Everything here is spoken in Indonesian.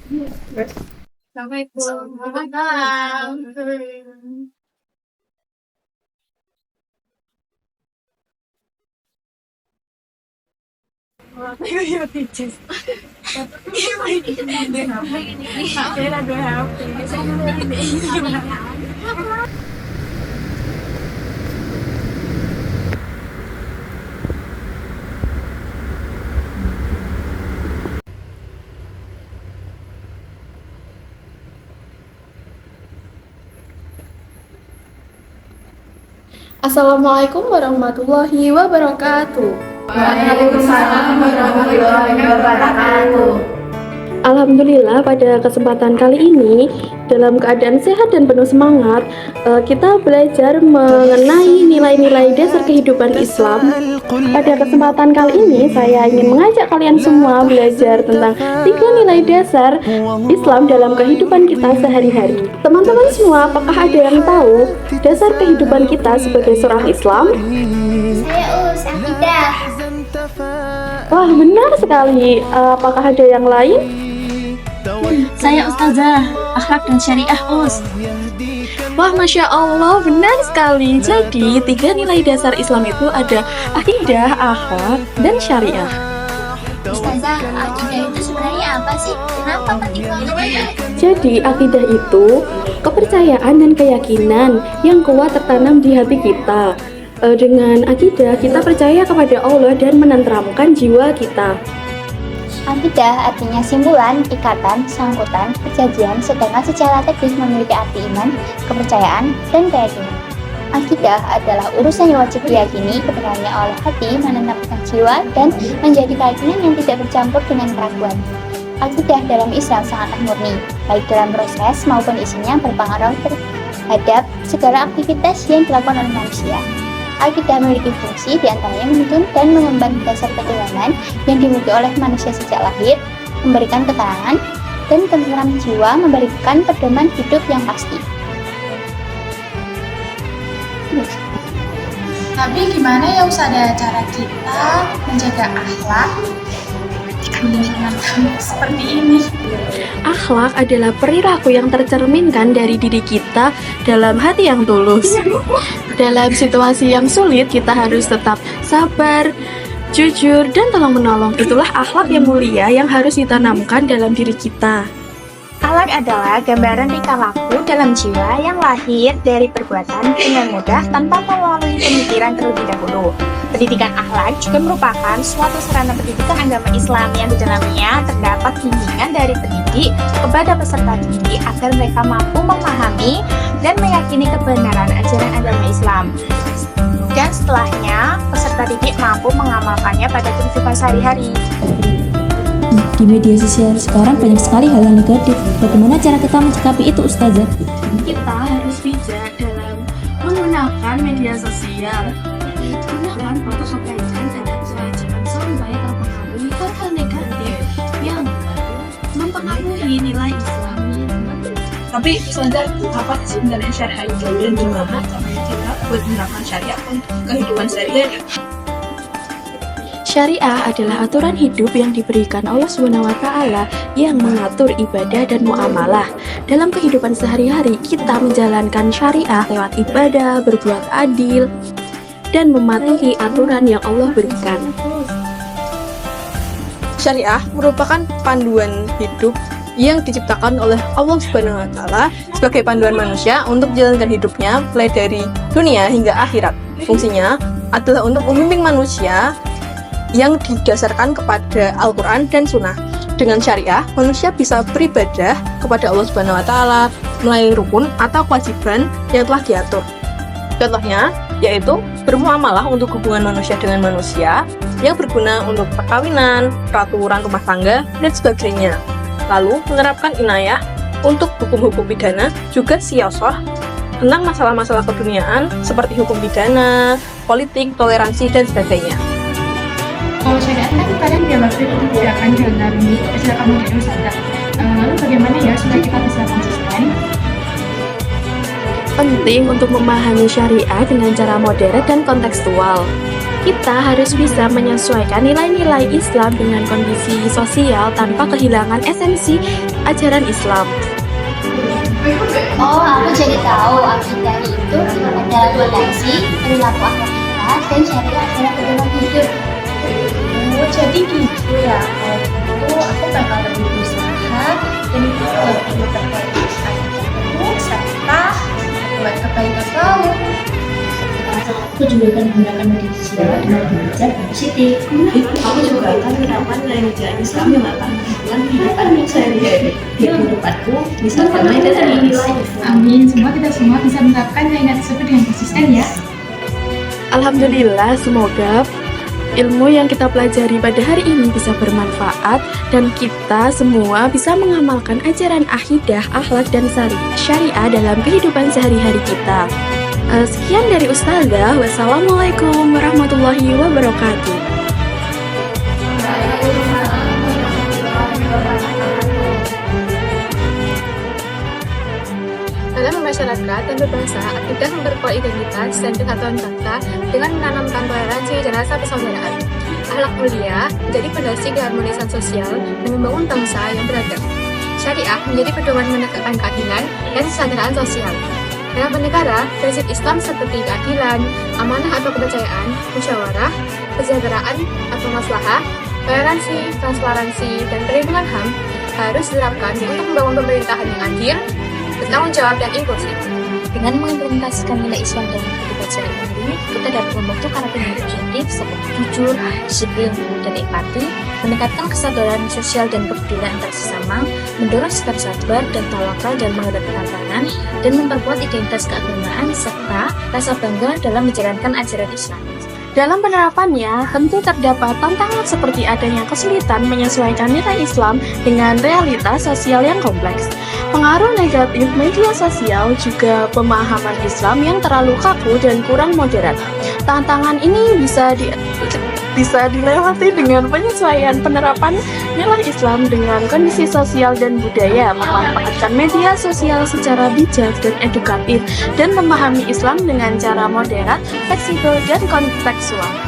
Assalamualaikum. Waalaikumsalam. Assalamualaikum warahmatullahi wabarakatuh. Waalaikumsalam warahmatullahi wabarakatuh. Alhamdulillah pada kesempatan kali ini dalam keadaan sehat dan penuh semangat kita belajar mengenai nilai-nilai dasar kehidupan Islam. Pada kesempatan kali ini saya ingin mengajak kalian semua belajar tentang 3 nilai dasar Islam dalam kehidupan kita sehari-hari. Teman-teman semua, apakah ada yang tahu dasar kehidupan kita sebagai seorang Islam? Saya akidah. Wah, benar sekali. Apakah ada yang lain? Saya Ustazah, akhlak dan syariah Us. Wah, Masya Allah, benar sekali. Jadi, 3 nilai dasar Islam itu ada akidah, akhlak, dan syariah. Ustazah, akidah itu sebenarnya apa sih? Kenapa penting banget? Jadi, akidah itu kepercayaan dan keyakinan yang kuat tertanam di hati kita. Dengan akidah, kita percaya kepada Allah dan menenteramkan jiwa kita. Akidah artinya simpulan, ikatan, sangkutan, perjanjian, sedangkan secara teknis memiliki arti iman, kepercayaan, dan keyakinan. Akidah adalah urusan yang wajib diyakini kebenarannya oleh hati, menetapkan jiwa, dan menjadi keyakinan yang tidak bercampur dengan keraguan. Akidah dalam Islam sangatlah murni, baik dalam proses maupun isinya berpengaruh terhadap segala aktivitas yang dilakukan oleh manusia. Akidah memiliki fungsi diantaranya menuntun dan mengemban dasar ketuhanan yang dimiliki oleh manusia sejak lahir, memberikan keterangan dan tenteram jiwa, memberikan pedoman hidup yang pasti. Tapi gimana ya Ustazah cara kita menjaga akhlak di lingkungan kami seperti ini? Akhlak adalah perilaku yang tercerminkan dari diri kita dalam hati yang tulus. Dalam situasi yang sulit, kita harus tetap sabar, jujur, dan tolong-menolong. Itulah akhlak yang mulia yang harus ditanamkan dalam diri kita. Akhlak adalah gambaran tingkah laku dalam jiwa yang lahir dari perbuatan dengan mudah tanpa melalui pemikiran terlebih dahulu. Pendidikan akhlak juga merupakan suatu sarana pendidikan agama Islam yang di dalamnya terdapat bimbingan dari pendidik kepada peserta didik agar mereka mampu memahami dan meyakini kebenaran ajaran agama Islam. Dan setelahnya, peserta didik mampu mengamalkannya pada kehidupan sehari-hari. Di media sosial sekarang banyak sekali hal yang negatif. Bagaimana cara kita mencikapi itu, Ustazah? Kita harus bijak dalam menggunakan media sosial. Gunakan protokol kesehatan dan kewajiban sampai terpengaruhi hal-hal negatif yang mempengaruhi nilai Islam. Tapi Ustazah, apa sih sebenarnya syariah itu dan gimana caranya kita buat menerapkan syariah untuk kehidupan sehari-hari? Syariah adalah aturan hidup yang diberikan Allah SWT yang mengatur ibadah dan muamalah. Dalam kehidupan sehari-hari, kita menjalankan syariah lewat ibadah, berbuat adil, dan mematuhi aturan yang Allah berikan. Syariah merupakan panduan hidup yang diciptakan oleh Allah Subhanahu wa Ta'ala sebagai panduan manusia untuk menjalankan hidupnya mulai dari dunia hingga akhirat. Fungsinya adalah untuk membimbing manusia yang didasarkan kepada Al-Quran dan Sunnah. Dengan syariah, manusia bisa beribadah kepada Allah Subhanahu wa Ta'ala melalui rukun atau kewajiban yang telah diatur. Contohnya, yaitu bermuamalah untuk hubungan manusia dengan manusia yang berguna untuk perkawinan, peraturan rumah tangga, dan sebagainya. Lalu, menerapkan inayah untuk hukum-hukum pidana, juga siyasah tentang masalah-masalah keduniaan seperti hukum pidana, politik, toleransi, dan sebagainya. Kalau syariat kan kadang dianggap itu tidak akan dalam ajaran modern Ustazah. Lalu bagaimana ya supaya kita bisa konsisten? Penting untuk memahami syariah dengan cara modern dan kontekstual. Kita harus bisa menyesuaikan nilai-nilai Islam dengan kondisi sosial tanpa kehilangan esensi ajaran Islam. Oh, aku jadi tahu akidah itu adalah fondasi perilaku akhlak kita dan syariat dalam pedoman hidup. Oh, jadi gitu ya. Kalau gitu, aku bakal lebih berusaha dan lebih terkait aku serta buat kebaikan selalu. Aku juga akan menggunakan media sosial dengan belajar positif. Aku juga akan menerapkan nilai-nilai Islam yang akan menentukan kehidupan sehari-hari. Kehidupanku bisa damai dan nilai. Amin. Semoga kita semua bisa menerapkan nilai tersebut dengan konsisten ya. Alhamdulillah, semoga ilmu yang kita pelajari pada hari ini bisa bermanfaat dan kita semua bisa mengamalkan ajaran akidah, akhlak, dan syariah dalam kehidupan sehari-hari kita. Sekian dari Ustazah. Wassalamualaikum warahmatullahi wabarakatuh. Dalam masyarakat dan berbangsa, akidah memperkuat identitas dan kesatuan bangsa dengan menanamkan toleransi dan rasa persaudaraan. Akhlak mulia menjadi fondasi keharmonisan sosial dan membangun bangsa yang beradab. Syariah menjadi pedoman menegakkan keadilan dan kesejahteraan sosial. Dalam bernegara, prinsip Islam seperti keadilan, amanah atau kepercayaan, musyawarah, kesejahteraan atau maslahah, toleransi, transparansi, dan perlindungan HAM harus diterapkan untuk membangun pemerintahan yang adil, bertanggung jawab, dan inklusif. Dengan mengimplementasikan nilai Islam dan kehidupan sehari-hari, kita dapat membentuk karakter yang positif seperti jujur, disiplin, dan empati, meningkatkan kesadaran sosial dan kepedulian antar sesama, mendorong sikap sabar dan tawakal dalam menghadapi tantangan, dan memperkuat identitas keagamaan serta rasa bangga dalam menjalankan ajaran Islam. Dalam penerapannya, tentu terdapat tantangan seperti adanya kesulitan menyesuaikan nilai Islam dengan realitas sosial yang kompleks. Pengaruh negatif media sosial juga pemahaman Islam yang terlalu kaku dan kurang moderat. Tantangan ini bisa dilewati dengan penyesuaian penerapan nilai Islam dengan kondisi sosial dan budaya, memanfaatkan media sosial secara bijak dan edukatif, dan memahami Islam dengan cara moderat, fleksibel, dan kontekstual.